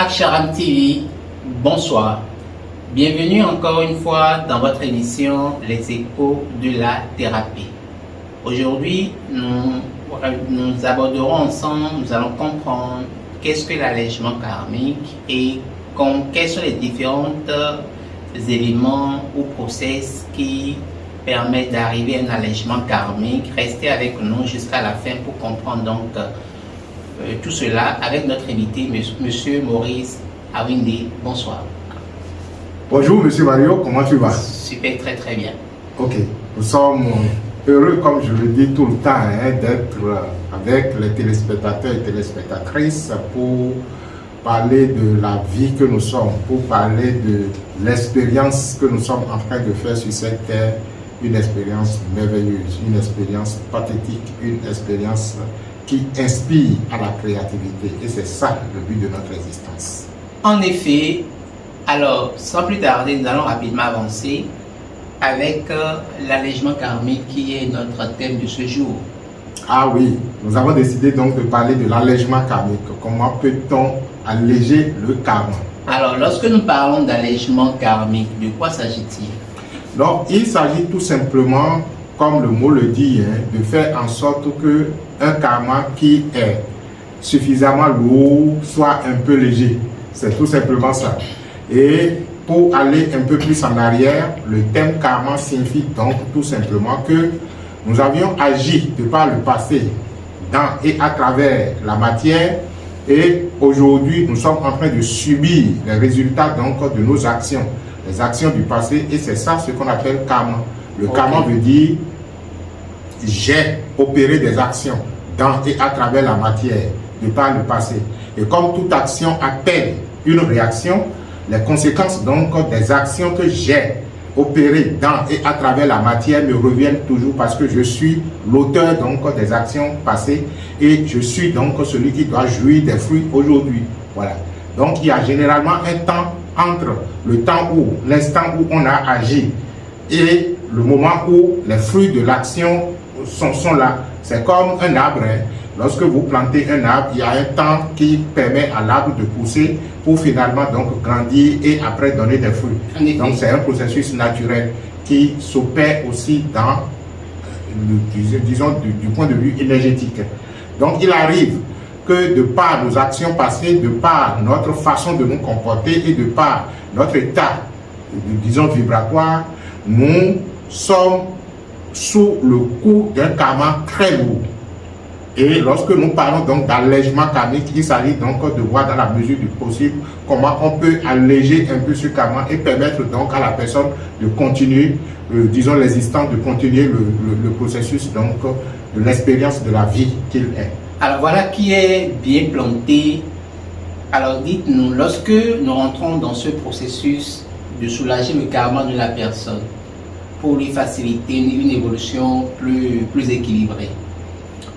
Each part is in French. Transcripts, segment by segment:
Aksharam TV, bonsoir. Bienvenue encore une fois dans votre émission Les Échos de la thérapie. Aujourd'hui, nous aborderons ensemble, nous allons comprendre qu'est-ce que l'allègement karmique et quels sont les différents éléments ou process qui permettent d'arriver à un allègement karmique. Restez avec nous jusqu'à la fin pour comprendre donc tout cela avec notre invité, Monsieur Maurice Awinde. Bonsoir. Bonjour Monsieur Mario, comment tu vas? Super, très très bien. Ok, nous sommes heureux, comme je le dis tout le temps, d'être avec les téléspectateurs et téléspectatrices pour parler de la vie que nous sommes, pour parler de l'expérience que nous sommes en train de faire sur cette terre, une expérience merveilleuse, une expérience pathétique, une expérience qui inspire à la créativité. Et c'est ça le but de notre existence. En effet, alors sans plus tarder, nous allons rapidement avancer avec l'allègement karmique qui est notre thème de ce jour. Ah oui, nous avons décidé donc de parler de l'allègement karmique. Comment peut-on alléger le karma? Alors, lorsque nous parlons d'allègement karmique, de quoi s'agit-il? Donc, il s'agit tout simplement, comme le mot le dit, de faire en sorte que un karma qui est suffisamment lourd soit un peu léger. C'est tout simplement ça. Et pour aller un peu plus en arrière, le thème karma signifie donc tout simplement que nous avions agi de par le passé dans et à travers la matière, et aujourd'hui nous sommes en train de subir les résultats donc de nos actions, les actions du passé, et c'est ça ce qu'on appelle karma. Le karma veut dire j'ai opéré des actions dans et à travers la matière de par le passé, et comme toute action appelle une réaction, les conséquences donc des actions que j'ai opérées dans et à travers la matière me reviennent toujours, parce que je suis l'auteur donc des actions passées et je suis donc celui qui doit jouir des fruits aujourd'hui. Voilà. Donc il y a généralement un temps entre le temps où, l'instant où on a agi et le moment où les fruits de l'action sont là. C'est comme un arbre. Lorsque vous plantez un arbre, il y a un temps qui permet à l'arbre de pousser pour finalement donc grandir et après donner des fruits. Donc c'est un processus naturel qui s'opère aussi dans, disons, du point de vue énergétique. Donc il arrive que de par nos actions passées, de par notre façon de nous comporter et de par notre état, disons, vibratoire, nous sommes sous le coup d'un karma très lourd. Et lorsque nous parlons donc d'allègement karmique, il s'agit donc de voir dans la mesure du possible comment on peut alléger un peu ce karma et permettre donc à la personne de continuer, disons l'existence, de continuer le processus donc de l'expérience de la vie qu'il est. Alors voilà qui est bien planté. Alors dites-nous, lorsque nous rentrons dans ce processus de soulager le karma de la personne pour lui faciliter une évolution plus équilibrée,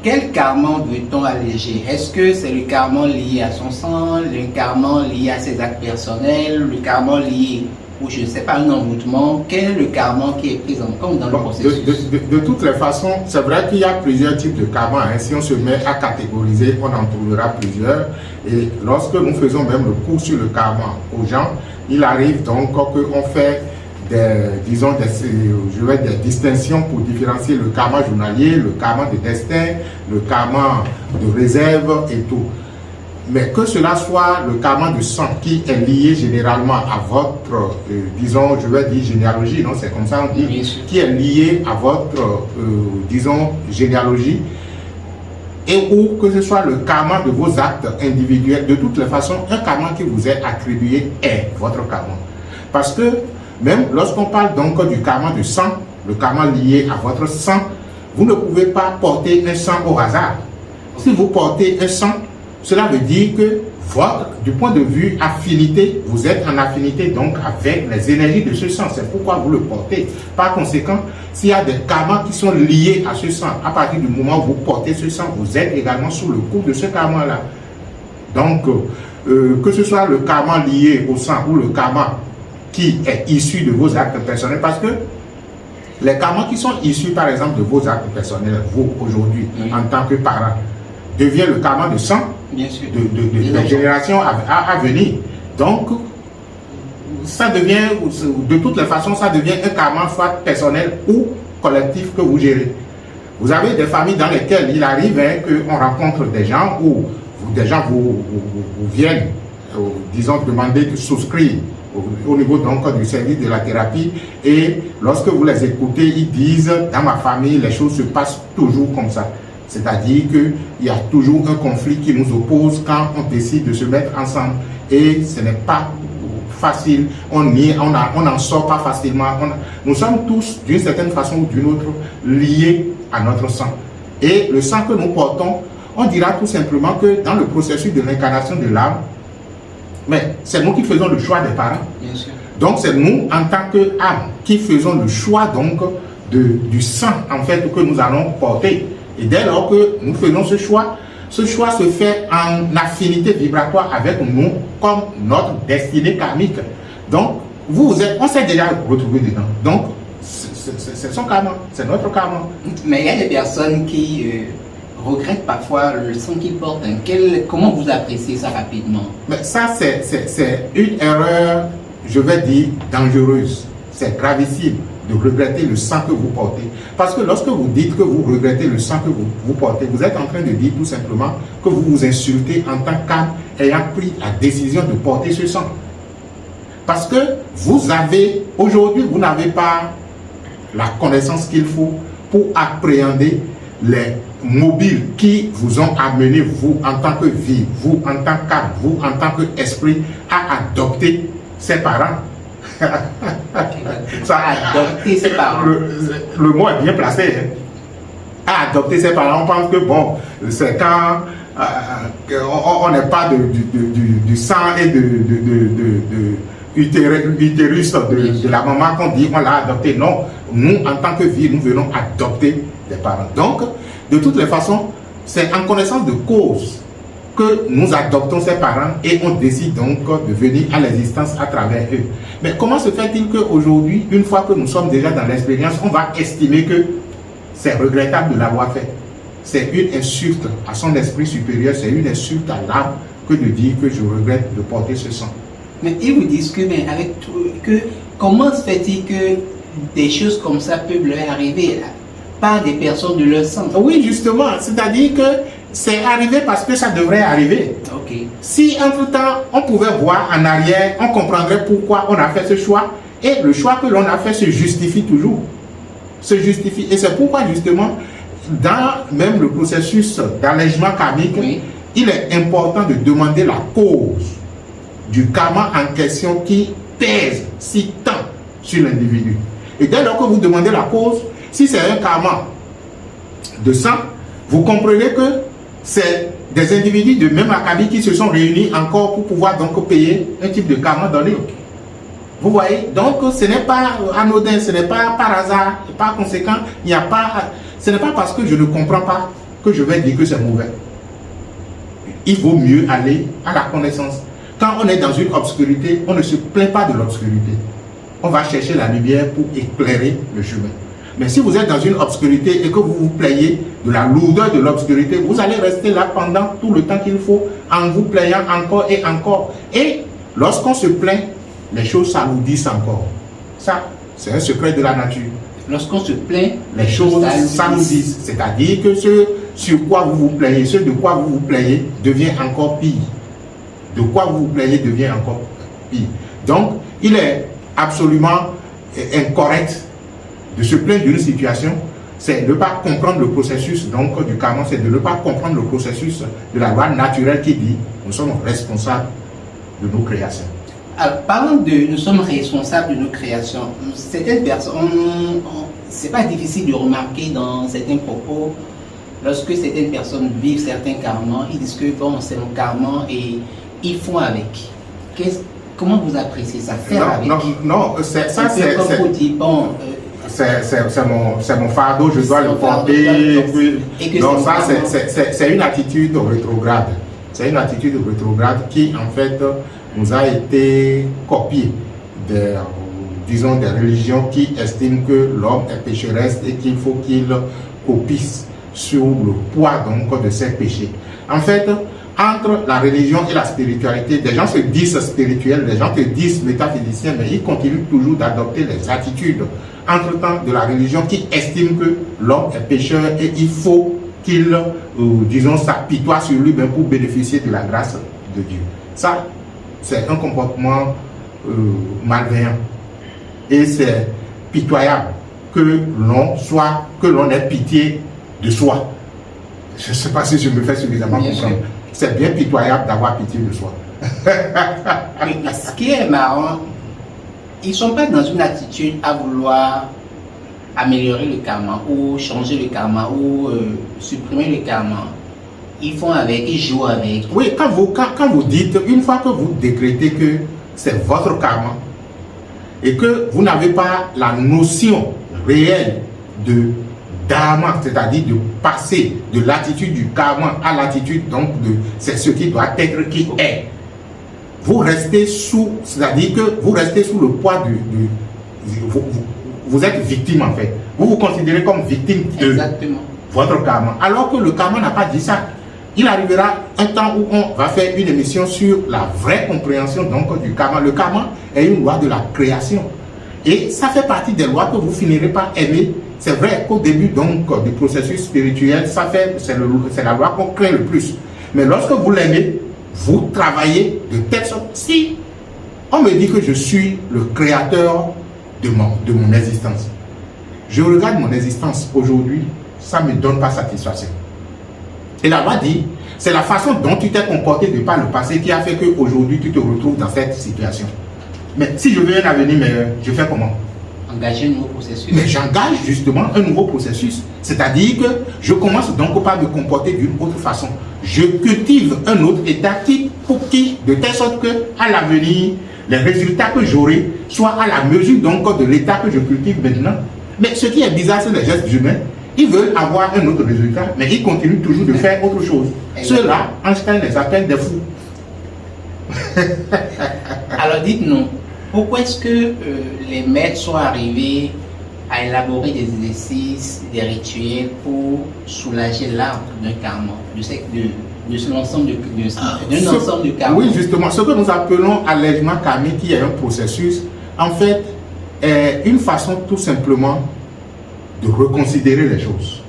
quel karma veut-on alléger? Est-ce que c'est le karma lié à son sang, le karma lié à ses actes personnels, le karma lié, ou je ne sais pas, un envoûtement? Quel est le karma qui est pris en compte dans le processus? De toutes les façons, c'est vrai qu'il y a plusieurs types de karma. Si on se met à catégoriser, on en trouvera plusieurs. Et lorsque nous faisons même le cours sur le karma aux gens, il arrive donc qu'on fait des distinctions pour différencier le karma journalier, le karma de destin, le karma de réserve et tout. Mais que cela soit le karma de sang qui est lié généralement à votre, disons, je vais dire généalogie, non, c'est comme ça on dit, qui est lié à votre, disons, généalogie, et ou que ce soit le karma de vos actes individuels, de toutes les façons, un karma qui vous est attribué est votre karma. Parce que même lorsqu'on parle donc du karma de sang, le karma lié à votre sang, vous ne pouvez pas porter un sang au hasard. Si vous portez un sang, cela veut dire que du point de vue affinité, vous êtes en affinité donc avec les énergies de ce sang. C'est pourquoi vous le portez. Par conséquent, s'il y a des karmas qui sont liés à ce sang, à partir du moment où vous portez ce sang, vous êtes également sous le coup de ce karma-là. Donc, que ce soit le karma lié au sang ou le karma qui est issu de vos actes personnels, parce que les karmas qui sont issus par exemple de vos actes personnels, vous aujourd'hui en tant que parent, devient le karma de sang, Bien sûr. Des générations à venir. Donc, ça devient, de toutes les façons, ça devient un karma soit personnel ou collectif que vous gérez. Vous avez des familles dans lesquelles il arrive qu'on rencontre des gens où des gens vous viennent, disons, demander de souscrire au niveau donc du service de la thérapie, et lorsque vous les écoutez, ils disent, dans ma famille, les choses se passent toujours comme ça. C'est-à-dire qu'il y a toujours un conflit qui nous oppose quand on décide de se mettre ensemble, et ce n'est pas facile, on n'en sort pas facilement. Nous sommes tous, d'une certaine façon ou d'une autre, liés à notre sang. Et le sang que nous portons, on dira tout simplement que dans le processus de l'incarnation de l'âme, mais c'est nous qui faisons le choix des parents. Bien sûr. Donc c'est nous, en tant qu'âme, qui faisons le choix donc du sang en fait que nous allons porter. Et dès lors que nous faisons ce choix se fait en affinité vibratoire avec nous comme notre destinée karmique. Donc on s'est déjà retrouvé dedans. Donc c'est son karma, c'est notre karma. Mais il y a des personnes qui regrettent parfois le sang qu'ils portent. Comment vous appréciez ça rapidement? Mais ça, c'est une erreur, je vais dire, dangereuse. C'est gravissime de regretter le sang que vous portez. Parce que lorsque vous dites que vous regrettez le sang que vous portez, vous êtes en train de dire tout simplement que vous vous insultez en tant qu'âme ayant pris la décision de porter ce sang. Parce que aujourd'hui, vous n'avez pas la connaissance qu'il faut pour appréhender les mobiles qui vous ont amené, vous en tant que vie, vous en tant qu'âme, vous en tant qu'esprit, à adopter ses parents. Ça, adopter ses parents. Le mot est bien placé. Hein. À adopter ses parents, on pense que bon, c'est quand on n'est pas du sang et de utérus de la maman qu'on dit on l'a adopté. Non, nous en tant que vie, nous venons adopter des parents. Donc, de toutes les façons, c'est en connaissance de cause que nous adoptons ces parents et on décide donc de venir à l'existence à travers eux. Mais comment se fait-il qu'aujourd'hui, une fois que nous sommes déjà dans l'expérience, on va estimer que c'est regrettable de l'avoir fait? C'est une insulte à son esprit supérieur, c'est une insulte à l'âme que de dire que je regrette de porter ce sang. Mais ils vous disent que, mais avec tout, comment se fait-il que des choses comme ça peuvent leur arriver par des personnes de leur sang? Oui, justement, c'est-à-dire que c'est arrivé parce que ça devrait arriver. Ok. Si entre-temps, on pouvait voir en arrière, on comprendrait pourquoi on a fait ce choix, et le choix que l'on a fait se justifie toujours. Se justifie. Et c'est pourquoi, justement, dans même le processus d'allègement karmique, oui, il est important de demander la cause du karma en question qui pèse si tant sur l'individu. Et dès lors que vous demandez la cause, si c'est un karma de sang, vous comprenez que c'est des individus de même acabit qui se sont réunis encore pour pouvoir donc payer un type de karma donné. Vous voyez, donc ce n'est pas anodin, ce n'est pas par hasard, par conséquent, ce n'est pas parce que je ne comprends pas que je vais dire que c'est mauvais. Il vaut mieux aller à la connaissance. Quand on est dans une obscurité, on ne se plaint pas de l'obscurité. On va chercher la lumière pour éclairer le chemin. Mais si vous êtes dans une obscurité et que vous vous plaignez de la lourdeur de l'obscurité, vous allez rester là pendant tout le temps qu'il faut en vous plaignant encore et encore. Et lorsqu'on se plaint, les choses s'alourdissent encore. Ça, c'est un secret de la nature. Lorsqu'on se plaint, les choses s'alourdissent. C'est-à-dire que ce sur quoi vous vous plaignez, ce de quoi vous vous plaignez devient encore pire. De quoi vous vous plaignez devient encore pire. Donc, il est absolument incorrect de se plaindre d'une situation, c'est de ne pas comprendre le processus donc, du karma, c'est de ne pas comprendre le processus de la loi naturelle qui dit nous sommes responsables de nos créations. Alors, parlons de nous sommes responsables de nos créations. Certaines personnes, c'est pas difficile de remarquer dans certains propos, lorsque certaines personnes vivent certains karmas, ils disent que bon, c'est mon karma et ils font avec. Comment vous appréciez ça? Faire avec? Non, ça c'est... Comme vous dites, bon... c'est mon fardeau, je dois le porter. Donc ça, c'est une attitude rétrograde. C'est une attitude rétrograde qui, en fait, nous a été copiée des religions qui estiment que l'homme est pécheresse et qu'il faut qu'il copie sur le poids donc, de ses péchés. En fait, entre la religion et la spiritualité. Des gens se disent spirituels, des gens te disent métaphysiciens, mais ils continuent toujours d'adopter les attitudes entre-temps de la religion qui estime que l'homme est pécheur et il faut qu'il, disons, s'apitoie sur lui-même pour bénéficier de la grâce de Dieu. Ça, c'est un comportement malveillant. Et c'est pitoyable que l'on ait pitié de soi. Je ne sais pas si je me fais suffisamment comprendre. C'est bien pitoyable d'avoir pitié de soi. Mais ce qui est marrant, ils ne sont pas dans une attitude à vouloir améliorer le karma ou changer le karma ou supprimer le karma. Ils font avec, ils jouent avec. Oui, quand vous dites, une fois que vous décrétez que c'est votre karma et que vous n'avez pas la notion réelle de dharma, c'est-à-dire de passer de l'attitude du karma à l'attitude donc de c'est ce qui doit être qui est. Vous restez sous, c'est-à-dire que vous restez sous le poids vous êtes victime en fait. Vous vous considérez comme victime de Exactement. votre karma. Alors que le karma n'a pas dit ça. Il arrivera un temps où on va faire une émission sur la vraie compréhension donc du karma. Le karma est une loi de la création. Et ça fait partie des lois que vous finirez par aimer. C'est vrai qu'au début donc du processus spirituel, c'est la loi qu'on crée le plus. Mais lorsque vous l'aimez, vous travaillez de telle sorte. Si on me dit que je suis le créateur de mon existence, je regarde mon existence aujourd'hui, ça ne me donne pas satisfaction. Et la loi dit, c'est la façon dont tu t'es comporté de par le passé qui a fait qu'aujourd'hui tu te retrouves dans cette situation. Mais si je veux un avenir meilleur, je fais comment? Engager un nouveau processus. Mais j'engage justement un nouveau processus. C'est-à-dire que je commence donc pas à me comporter d'une autre façon. Je cultive un autre état de telle sorte que à l'avenir, les résultats que j'aurai soient à la mesure donc de l'état que je cultive maintenant. Mais ce qui est bizarre, c'est les gestes humains. Ils veulent avoir un autre résultat, mais ils continuent toujours de faire autre chose. Ceux-là, Einstein les appelle des fous. Alors dites-nous, pourquoi est-ce que les maîtres sont arrivés à élaborer des exercices, des rituels pour soulager l'arbre d'un karma, de cet ensemble de karma? Oui, justement, ce que nous appelons allègement karmique, qui est un processus, en fait, est une façon tout simplement de reconsidérer les choses.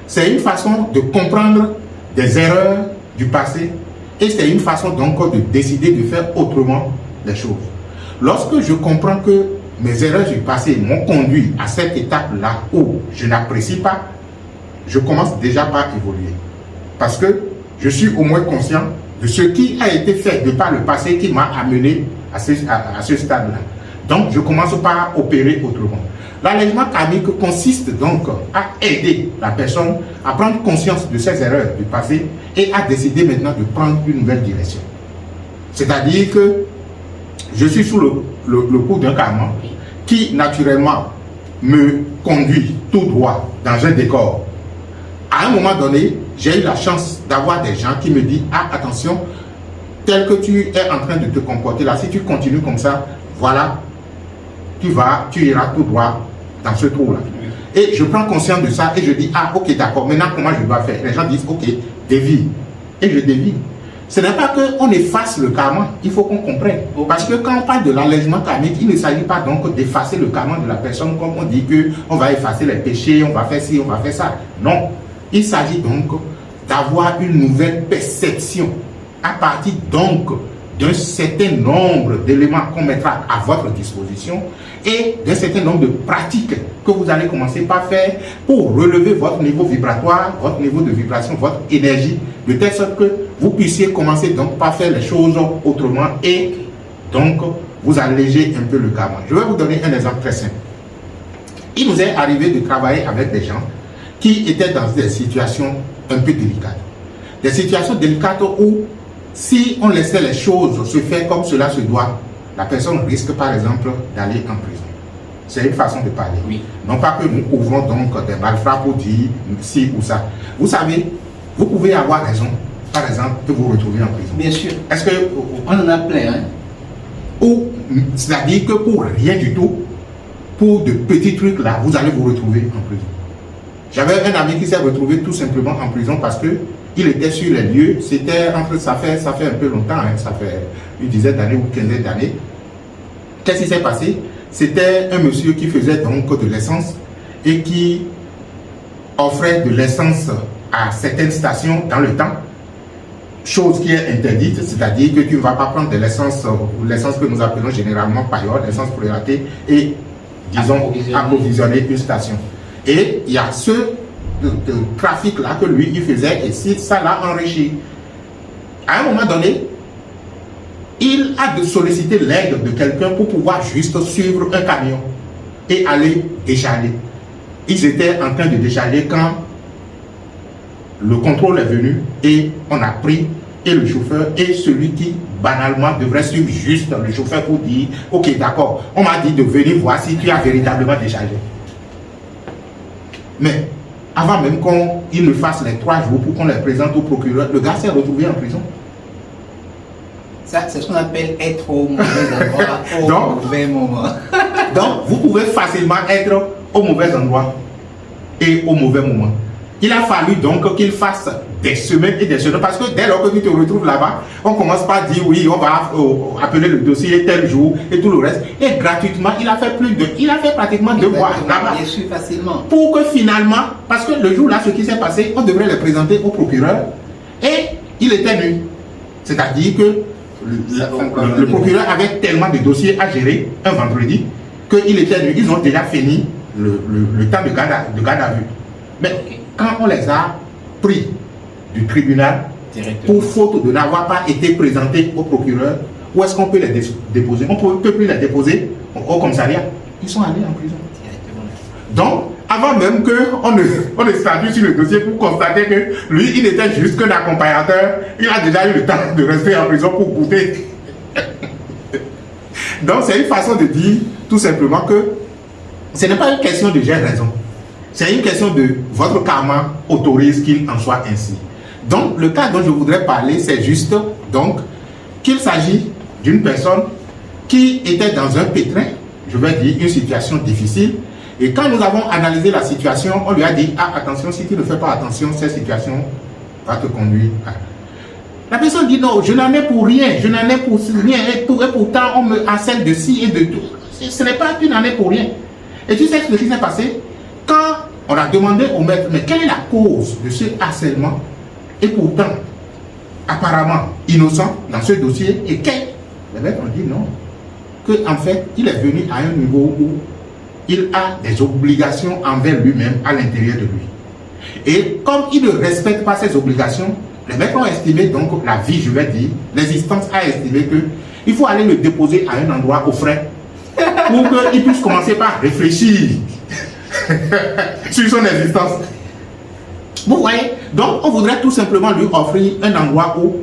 C'est une façon de comprendre des erreurs du passé et c'est une façon donc de décider de faire autrement les choses. Lorsque je comprends que mes erreurs du passé m'ont conduit à cette étape-là où je n'apprécie pas, je commence déjà par évoluer. Parce que je suis au moins conscient de ce qui a été fait de par le passé qui m'a amené à ce stade-là. Donc, je commence par opérer autrement. L'allègement karmique consiste donc à aider la personne à prendre conscience de ses erreurs du passé et à décider maintenant de prendre une nouvelle direction. C'est-à-dire que je suis sous le coup d'un karma qui naturellement me conduit tout droit dans un décor. À un moment donné, j'ai eu la chance d'avoir des gens qui me disent « Ah, attention, tel que tu es en train de te comporter là, si tu continues comme ça, voilà, tu iras tout droit dans ce trou-là. » Et je prends conscience de ça et je dis « Ah, ok, d'accord, maintenant comment je dois faire ?» Les gens disent « Ok, dévie. » Et je dévie. Ce n'est pas qu'on efface le karma, il faut qu'on comprenne. Parce que quand on parle de l'allègement karmique, il ne s'agit pas donc d'effacer le karma de la personne comme on dit qu'on va effacer les péchés, on va faire ci, on va faire ça. Non. Il s'agit donc d'avoir une nouvelle perception à partir donc d'un certain nombre d'éléments qu'on mettra à votre disposition et d'un certain nombre de pratiques que vous allez commencer par faire pour relever votre niveau vibratoire, votre niveau de vibration, votre énergie, de telle sorte que vous puissiez commencer donc par faire les choses autrement et donc vous alléger un peu le karma. Je vais vous donner un exemple très simple. Il nous est arrivé de travailler avec des gens qui étaient dans des situations un peu délicates. Des situations délicates où si on laissait les choses se faire comme cela se doit, la personne risque par exemple d'aller en prison. C'est une façon de parler. Oui. Non pas que nous ouvrons donc des malfrats pour dire ci ou ça. Vous savez, vous pouvez avoir raison, par exemple, que vous vous retrouvez en prison. Bien sûr. Est-ce que On en a plein, hein? Ou c'est-à-dire que pour rien du tout, pour de petits trucs là, vous allez vous retrouver en prison. J'avais un ami qui s'est retrouvé tout simplement en prison parce que il était sur les lieux, c'était ça fait un peu longtemps, hein, ça fait une dizaine d'années ou une quinzaine d'années. Qu'est-ce qui s'est passé? C'était un monsieur qui faisait donc de l'essence et qui offrait de l'essence à certaines stations dans le temps, chose qui est interdite, c'est-à-dire que tu ne vas pas prendre de l'essence, l'essence que nous appelons généralement paillot, l'essence prélatée, et disons approvisionner une station. Et il y a ce trafic-là que lui, il faisait, et si ça l'a enrichi. À un moment donné, il a sollicité l'aide de quelqu'un pour pouvoir juste suivre un camion et aller décharger. Ils étaient en train de décharger quand le contrôle est venu et on a pris et le chauffeur et celui qui banalement devrait suivre juste le chauffeur pour dire ok d'accord, on m'a dit de venir voir si tu as véritablement déchargé. Mais avant même qu'il ne fasse les 3 jours pour qu'on les présente au procureur, le gars s'est retrouvé en prison. Ça, c'est ce qu'on appelle être au mauvais endroit au mauvais moment. Donc, vous pouvez facilement être au mauvais endroit et au mauvais moment. Il a fallu donc qu'il fasse des semaines et des semaines, parce que dès lors que tu te retrouves là-bas, on commence par dire oui, on va appeler le dossier tel jour et tout le reste. Et gratuitement, il a fait pratiquement 2 mois là-bas. Bien sûr, facilement. Pour que finalement, parce que le jour là, ce qui s'est passé, on devrait le présenter au procureur et il était nu. C'est-à-dire que le procureur avait tellement de dossiers à gérer un vendredi qu'il était nu. Ils ont déjà fini le temps de garde à vue. Mais quand on les a pris du tribunal pour faute de n'avoir pas été présentés au procureur, où est-ce qu'on peut les déposer? On ne peut plus les déposer au commissariat. Ils sont allés en prison. Donc, avant même qu'on ne statue sur le dossier pour constater que lui, il était juste qu'un accompagnateur, il a déjà eu le temps de rester en prison pour goûter. Donc, c'est une façon de dire tout simplement que ce n'est pas une question de j'ai raison. C'est une question de votre karma autorise qu'il en soit ainsi. Donc, le cas dont je voudrais parler, c'est juste donc qu'il s'agit d'une personne qui était dans un pétrin, je vais dire une situation difficile. Et quand nous avons analysé la situation, on lui a dit ah, attention, si tu ne fais pas attention, cette situation va te conduire à... La personne dit non, je n'en ai pour rien, je n'en ai pour rien, et pourtant on me harcèle de ci et de tout. Ce n'est pas tu n'en es pour rien. Et tu sais ce qui s'est passé? Quand on a demandé au maître, mais quelle est la cause de ce harcèlement? Et pourtant, apparemment innocent dans ce dossier, et le maître a dit non. Que en fait, il est venu à un niveau où il a des obligations envers lui-même à l'intérieur de lui. Et comme il ne respecte pas ses obligations, les maîtres ont estimé, donc la vie, je vais dire, l'existence a estimé qu'il faut aller le déposer à un endroit au frais pour qu'il puisse commencer par réfléchir sur son existence. Vous voyez? Donc, on voudrait tout simplement lui offrir un endroit où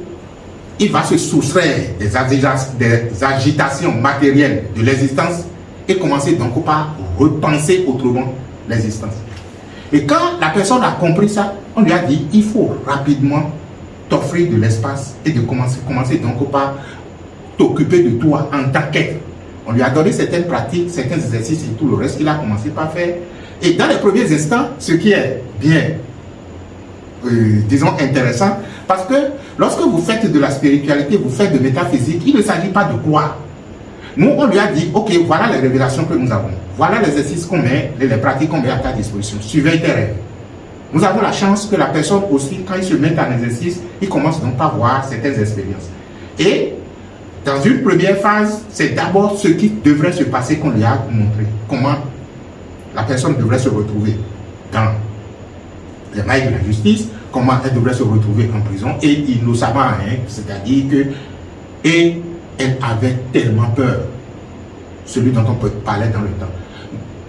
il va se soustraire des agitations matérielles de l'existence et commencer donc par repenser autrement l'existence. Et quand la personne a compris ça, on lui a dit il faut rapidement t'offrir de l'espace et de commencer donc par t'occuper de toi en tant qu'être. On lui a donné certaines pratiques, certains exercices et tout le reste qu'il a commencé par faire. Et dans les premiers instants, ce qui est bien, disons intéressant, parce que lorsque vous faites de la spiritualité, vous faites de métaphysique, il ne s'agit pas de croire. Nous, on lui a dit, ok, voilà les révélations que nous avons. Voilà les exercices qu'on met, les pratiques qu'on met à ta disposition. Suivez tes rêves. Nous avons la chance que la personne aussi, quand il se met en exercice, il commence donc à voir certaines expériences. Et dans une première phase, c'est d'abord ce qui devrait se passer qu'on lui a montré. Comment la personne devrait se retrouver dans les mailles de la justice, comment elle devrait se retrouver en prison, et innocemment, hein, c'est-à-dire que... Et elle avait tellement peur, celui dont on peut parler dans le temps.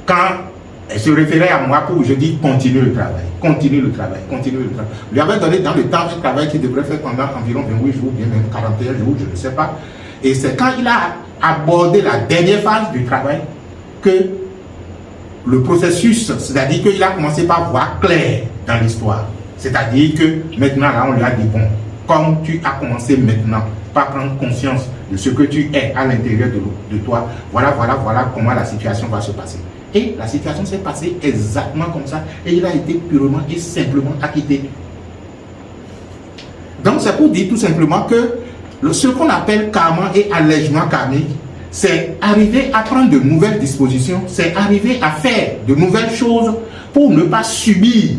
Quand elle se référait à moi pour, je dis, continue le travail, continue le travail, continue le travail. Je lui avais donné dans le temps un travail qu'il devrait faire pendant environ 28 jours, bien même 41 jours, je ne sais pas. Et c'est quand il a abordé la dernière phase du travail que le processus, c'est-à-dire qu'il a commencé par voir clair dans l'histoire. C'est-à-dire que maintenant, là, on lui a dit, bon, comme tu as commencé maintenant par prendre conscience de ce que tu es à l'intérieur de toi, voilà comment la situation va se passer. Et la situation s'est passée exactement comme ça, et il a été purement et simplement acquitté. Donc c'est pour dire tout simplement que ce qu'on appelle karma et allègement karmique, c'est arriver à prendre de nouvelles dispositions, c'est arriver à faire de nouvelles choses pour ne pas subir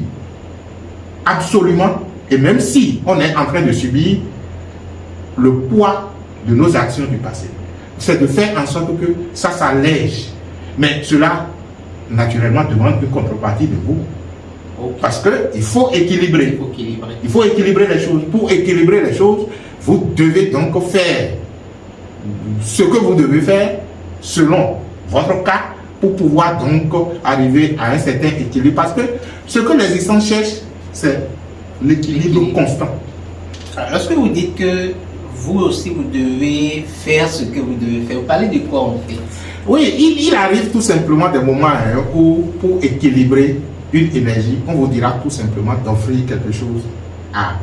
absolument, et même si on est en train de subir le poids de nos actions du passé. C'est de faire en sorte que ça s'allège. Mais cela, naturellement, demande une contrepartie de vous. Ok. Parce qu'il faut équilibrer. Il faut équilibrer les choses. Pour équilibrer les choses, vous devez donc faire ce que vous devez faire selon votre cas pour pouvoir donc arriver à un certain équilibre. Parce que ce que l'existence cherche, c'est l'équilibre constant. Alors, lorsque vous dites que vous aussi vous devez faire ce que vous devez faire, vous parlez de quoi en fait? Oui, il arrive tout simplement des moments où pour équilibrer une énergie, on vous dira tout simplement d'offrir quelque chose à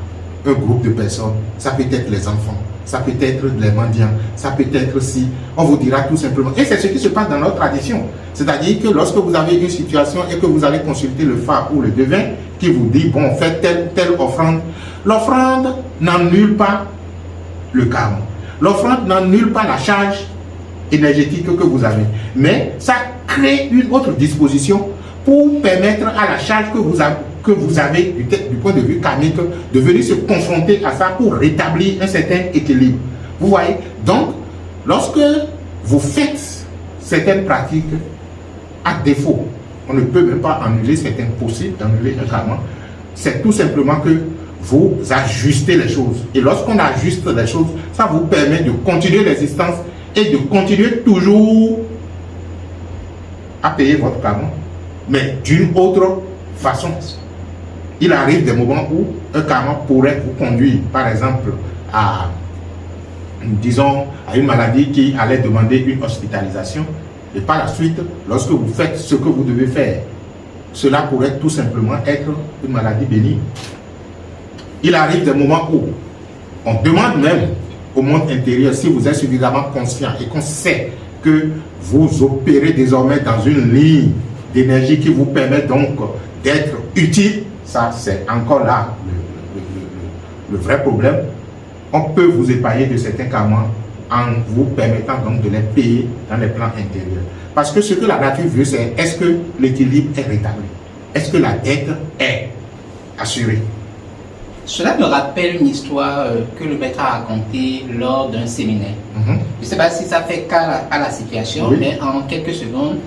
un groupe de personnes. Ça peut être les enfants, ça peut être les mendiants, ça peut être si on vous dira tout simplement. Et c'est ce qui se passe dans notre tradition. C'est-à-dire que lorsque vous avez une situation et que vous allez consulter le phare ou le devin qui vous dit, bon, faites telle offrande, l'offrande n'annule pas le karma. L'offrande n'annule pas la charge énergétique que vous avez. Mais ça crée une autre disposition pour permettre à la charge que vous avez du point de vue karmique de venir se confronter à ça pour rétablir un certain équilibre. Vous voyez? Donc, lorsque vous faites certaines pratiques, à défaut, on ne peut même pas annuler, c'est impossible d'annuler un karma, c'est tout simplement que vous ajustez les choses. Et lorsqu'on ajuste les choses, ça vous permet de continuer l'existence et de continuer toujours à payer votre karma, mais d'une autre façon. Il arrive des moments où un karma pourrait vous conduire, par exemple, à, disons, à une maladie qui allait demander une hospitalisation. Et par la suite, lorsque vous faites ce que vous devez faire, cela pourrait tout simplement être une maladie bénigne. Il arrive des moments où on demande même au monde intérieur, si vous êtes suffisamment conscient et qu'on sait que vous opérez désormais dans une ligne d'énergie qui vous permet donc d'être utile, ça c'est encore là le vrai problème. On peut vous épargner de certains karmas en vous permettant donc de les payer dans les plans intérieurs. Parce que ce que la nature veut, c'est est-ce que l'équilibre est rétabli? Est-ce que la dette est assurée? Cela me rappelle une histoire que le maître a racontée lors d'un séminaire. Je ne sais pas si ça fait cas à la situation, oui. Mais en quelques secondes,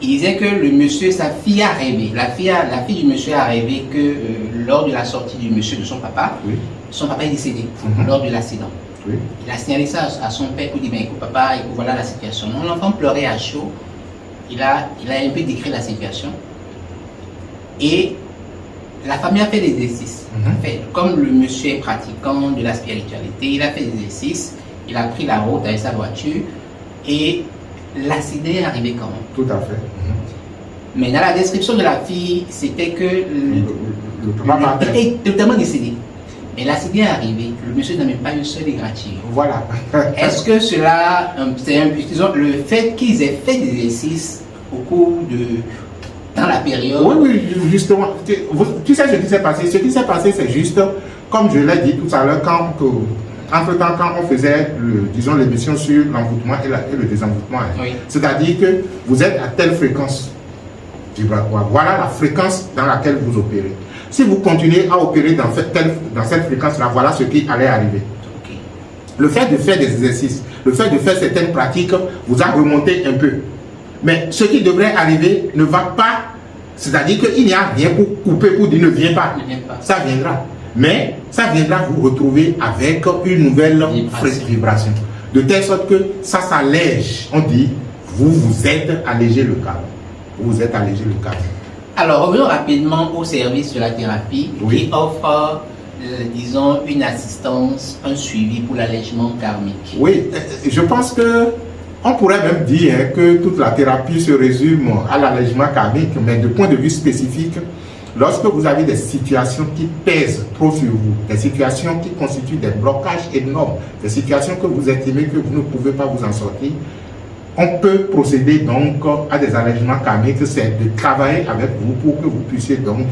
il disait que le monsieur, sa fille a rêvé. La fille du monsieur a rêvé que lors de la sortie du monsieur de son papa, oui. Son papa est décédé lors de l'accident. Oui. Il a signalé ça à son père pour dire, ben, écoute papa, écoute, voilà la situation. L'enfant pleurait à chaud. Il a un peu décrit la situation. Et la famille a fait des exercices. Comme le monsieur est pratiquant de la spiritualité, il a fait des exercices. Il a pris la route avec sa voiture. Et l'accident est arrivé quand même. Tout à fait. Mais dans la description de la fille, c'était que le papa était totalement décédé. Mais l'accident est arrivé, le monsieur n'a même pas eu seul égratignure. Voilà. Est-ce que cela, c'est disons, le fait qu'ils aient fait des exercices au cours de, dans la période. Oui, justement. Tu sais ce qui s'est passé? Ce qui s'est passé, c'est juste, comme je l'ai dit tout à l'heure, entre-temps, quand on faisait, disons, l'émission sur l'envoûtement et le désenvoûtement, oui. C'est-à-dire que vous êtes à telle fréquence vibratoire. Voilà la fréquence dans laquelle vous opérez. Si vous continuez à opérer dans cette fréquence-là, voilà ce qui allait arriver. Okay. Le fait de faire des exercices, le fait de faire certaines pratiques vous a remonté un peu. Mais ce qui devrait arriver ne va pas, c'est-à-dire qu'il n'y a rien pour couper, pour dire ne viens pas. Ça viendra. Mais ça viendra vous retrouver avec une nouvelle vibration. De telle sorte que ça s'allège. On dit, vous êtes allégé le karma. Vous êtes allégé le karma. Alors, revenons rapidement au service de la thérapie, oui. Qui offre, disons, une assistance, un suivi pour l'allègement karmique. Oui, je pense que on pourrait même dire que toute la thérapie se résume à l'allègement karmique, mais de point de vue spécifique, lorsque vous avez des situations qui pèsent trop sur vous, des situations qui constituent des blocages énormes, des situations que vous estimez que vous ne pouvez pas vous en sortir, on peut procéder donc à des allègements karmiques, c'est de travailler avec vous pour que vous puissiez donc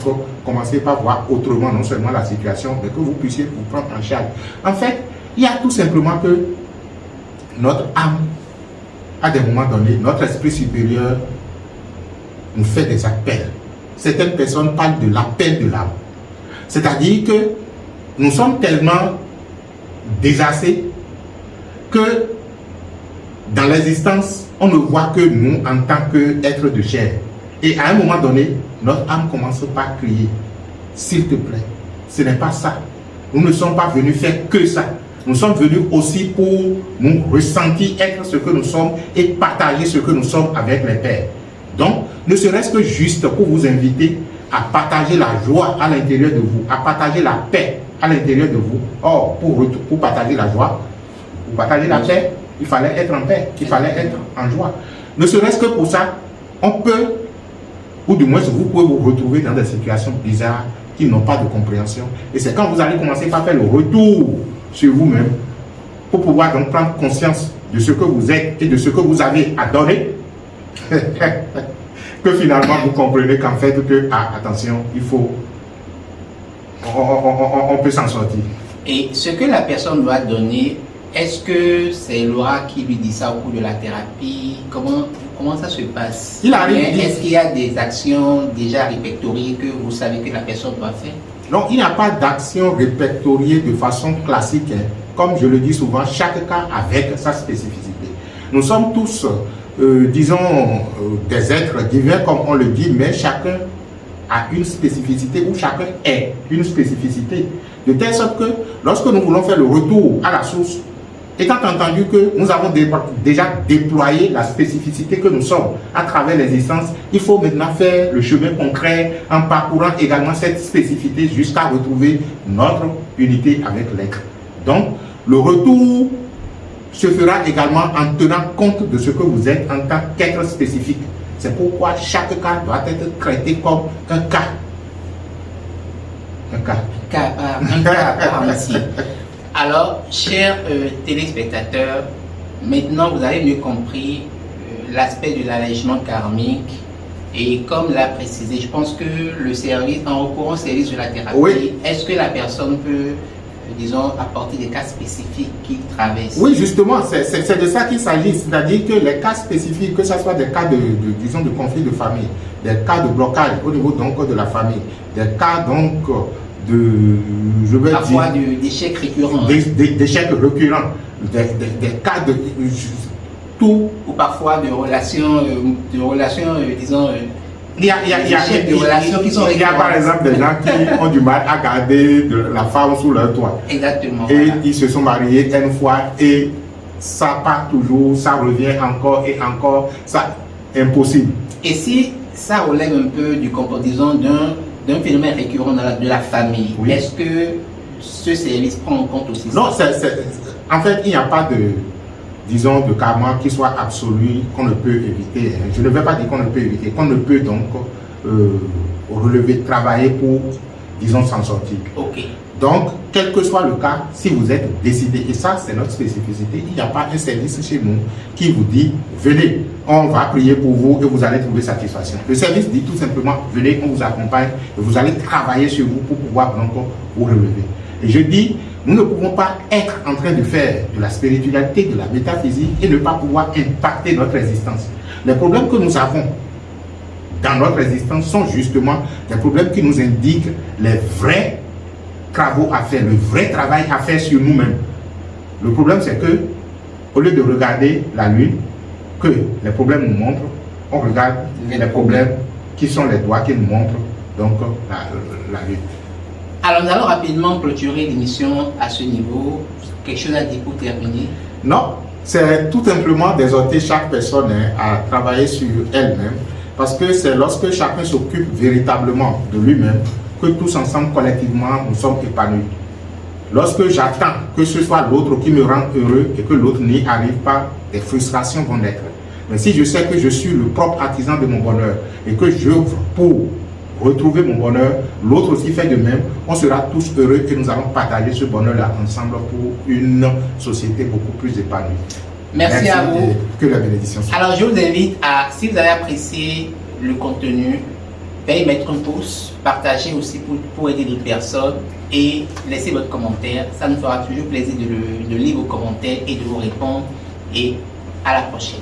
commencer par voir autrement non seulement la situation, mais que vous puissiez vous prendre en charge. En fait, il y a tout simplement que notre âme, à des moments donnés, notre esprit supérieur nous fait des appels. Certaines personnes parlent de l'appel de l'âme. C'est-à-dire que nous sommes tellement désassés que dans l'existence, on ne voit que nous en tant qu'êtres de chair. Et à un moment donné, notre âme commence par crier, s'il te plaît, ce n'est pas ça. Nous ne sommes pas venus faire que ça. Nous sommes venus aussi pour nous ressentir être ce que nous sommes et partager ce que nous sommes avec les pères. Donc, ne serait-ce que juste pour vous inviter à partager la joie à l'intérieur de vous, à partager la paix à l'intérieur de vous. Or, pour partager la joie, pour partager la paix, il fallait être en paix, il fallait être en joie. Ne serait-ce que pour ça, on peut, ou du moins vous pouvez vous retrouver dans des situations bizarres qui n'ont pas de compréhension. Et c'est quand vous allez commencer par faire le retour sur vous-même pour pouvoir donc prendre conscience de ce que vous êtes et de ce que vous avez à donner que finalement vous comprenez qu'en fait que, attention, il faut, on peut s'en sortir. Et ce que la personne doit donner, est-ce que c'est Laura qui lui dit ça au cours de la thérapie? Comment ça se passe? Est-ce qu'il y a des actions déjà répertoriées que vous savez que la personne doit faire? Non, il n'y a pas d'action répertoriée de façon classique. Hein. Comme je le dis souvent, chaque cas avec sa spécificité. Nous sommes tous, disons, des êtres divins, comme on le dit, mais chacun a une spécificité ou chacun est une spécificité. De telle sorte que lorsque nous voulons faire le retour à la source, étant entendu que nous avons déjà déployé la spécificité que nous sommes à travers l'existence, il faut maintenant faire le chemin concret en parcourant également cette spécificité jusqu'à retrouver notre unité avec l'être. Donc, le retour se fera également en tenant compte de ce que vous êtes en tant qu'être spécifique. C'est pourquoi chaque cas doit être traité comme un cas. Un cas. Un cas, merci. Alors, chers téléspectateurs, maintenant vous avez mieux compris l'aspect de l'allègement karmique et comme l'a précisé, je pense que le service, en recourant au service de la thérapie, oui. Est-ce que la personne peut, disons, apporter des cas spécifiques qu'il traverse? Oui, justement, c'est de ça qu'il s'agit, c'est-à-dire que les cas spécifiques, que ce soit des cas disons, de conflit de famille, des cas de blocage au niveau donc de la famille, des cas donc parfois d'échecs récurrents. D'échecs récurrents, des cas de tout. Ou parfois de relations disons, il y a par exemple des gens qui ont du mal à garder la femme sous leur toit. Exactement. Et voilà. Ils se sont mariés une fois et ça part toujours, ça revient encore et encore, ça impossible. Et si ça relève un peu du comportement, disons, d'un phénomène récurrent de la famille, oui. Est-ce que ce service prend en compte aussi ça? Non, en fait, il n'y a pas de, disons, de karma qui soit absolu, qu'on ne peut éviter. Je ne vais pas dire qu'on ne peut éviter, qu'on ne peut donc relever, travailler pour, disons, s'en sortir. Ok. Donc, quel que soit le cas, si vous êtes décidé, et ça c'est notre spécificité, il n'y a pas un service chez nous qui vous dit, venez, on va prier pour vous et vous allez trouver satisfaction. Le service dit tout simplement, venez, on vous accompagne et vous allez travailler sur vous pour pouvoir donc vous relever. Et je dis, nous ne pouvons pas être en train de faire de la spiritualité, de la métaphysique et ne pas pouvoir impacter notre existence. Les problèmes que nous avons dans notre existence sont justement des problèmes qui nous indiquent les vrais travaux à faire, le vrai travail à faire sur nous-mêmes. Le problème, c'est que, au lieu de regarder la lune, que les problèmes nous montrent, on regarde les problèmes qui sont les doigts qui nous montrent donc la lune. Alors, nous allons rapidement clôturer l'émission à ce niveau. Quelque chose à dire pour terminer? Non, c'est tout simplement d'exhorter chaque personne à travailler sur elle-même, parce que c'est lorsque chacun s'occupe véritablement de lui-même que tous ensemble, collectivement, nous sommes épanouis. Lorsque j'attends que ce soit l'autre qui me rend heureux et que l'autre n'y arrive pas, des frustrations vont naître. Mais si je sais que je suis le propre artisan de mon bonheur et que j'œuvre pour retrouver mon bonheur, l'autre aussi fait de même, on sera tous heureux et nous allons partager ce bonheur-là ensemble pour une société beaucoup plus épanouie. Merci à vous. et que la bénédiction soit. Alors, je vous invite à, si vous avez apprécié le contenu, veuillez mettre un pouce, partagez aussi pour aider d'autres personnes et laissez votre commentaire. Ça nous fera toujours plaisir de lire vos commentaires et de vous répondre. Et à la prochaine.